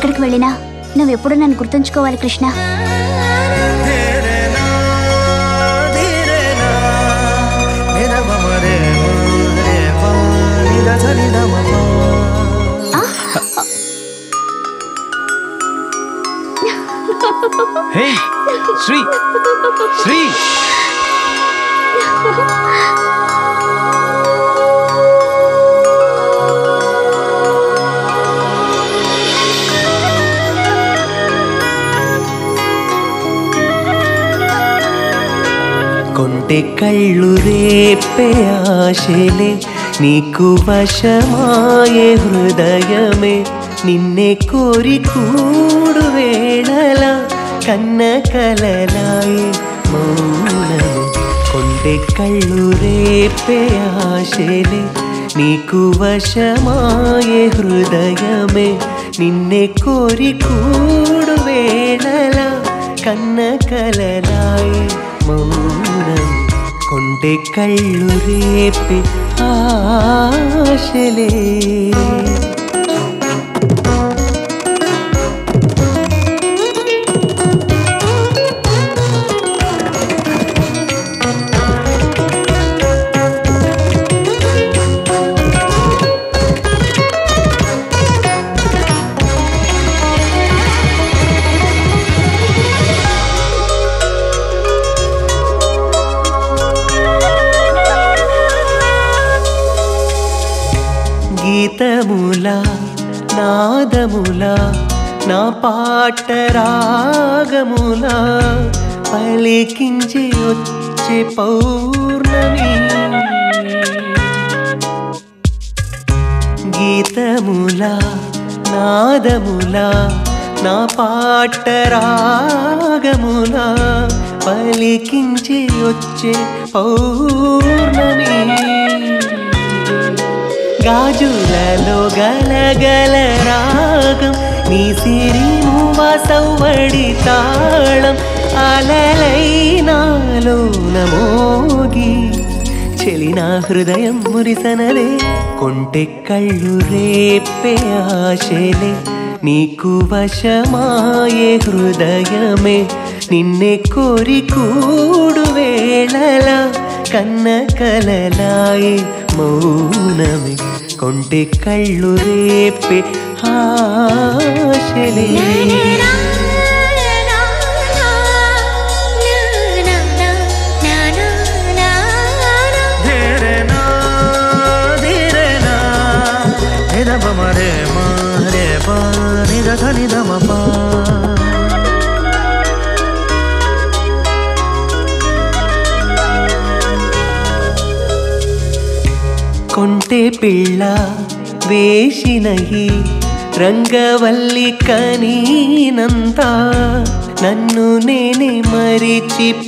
ఎక్కడికి వెళ్ళినా నువ్వెప్పుడు నన్ను గుర్తుంచుకోవాలి కృష్ణ. Hey, Sri! Sri! కొంటె కళ్ళు రేపే ఆశలే నీకు వశమాయే హృదయమే నిన్నే కోరి కూడు వేళల కన్న కలలాయే మౌనమే. కొంటె కళ్ళు రేపే ఆశలే నీకు వశమాయే హృదయమే నిన్నే కోరి కూడు వేళల కన్న కలలాయే మౌనం. కొంటె కళ్ళు రేపే ఆశలే గీతములా నాదములా నా పాట రాగములా పలికించి వచ్చే పౌర్ణమి. గీతములా నాదములా నా పాట రాగములా పలికించి వచ్చే పౌర్ణమి. గాజులలో గలగల రాగం నీ సిరిమువ సవ్వడి తాళం అలలైనాలోన మోగి చెలినా హృదయం మురిసనదే. కొంటె కళ్ళు రేపే ఆశలే నీకు వశమాయే హృదయమే నిన్నే కోరి కూడు వేళల కన్న కలలాయే మౌనమే. కొంటె కళ్ళు రేపే ఆశలే కొంటె పిల్ల వేసిన ఈ రంగవల్లి కనీనంత నన్ను నేనే మరిచిపోతినే.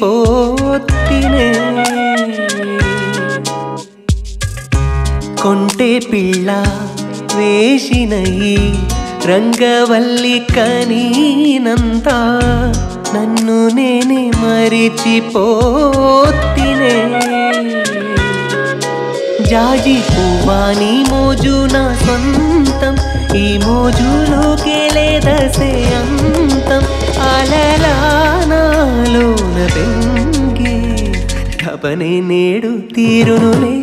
కొంటె పిల్ల వేసిన ఈ రంగవల్లి కనీనంత నన్ను నేనే మరిచిపోతినే. జాజి పువ్వాని మోజు నా సొంతం ఈ మోజులోకే లేదసే అంతం అలలానాలోన బెంగే తపనే నేడు తీరునులే.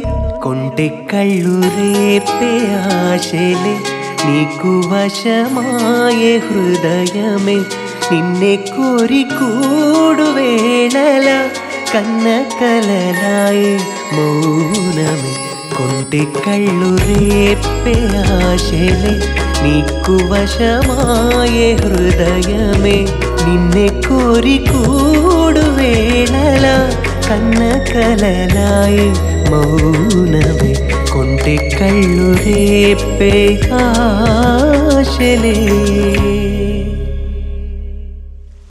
కొంటె కళ్ళు రేపే ఆశలే నీకు వశమాయే హృదయమే నిన్నే కోరి కూడు వేళల కన్న కలలాయే మౌనమే. కొంటె కళ్ళు రేపే ఆశలే నీకు వశమాయే హృదయమే నిన్నే కోరి కూడు వేళల కన్న కలలాయే మౌనమే. కొంటె కళ్ళు రేపే ఆశలే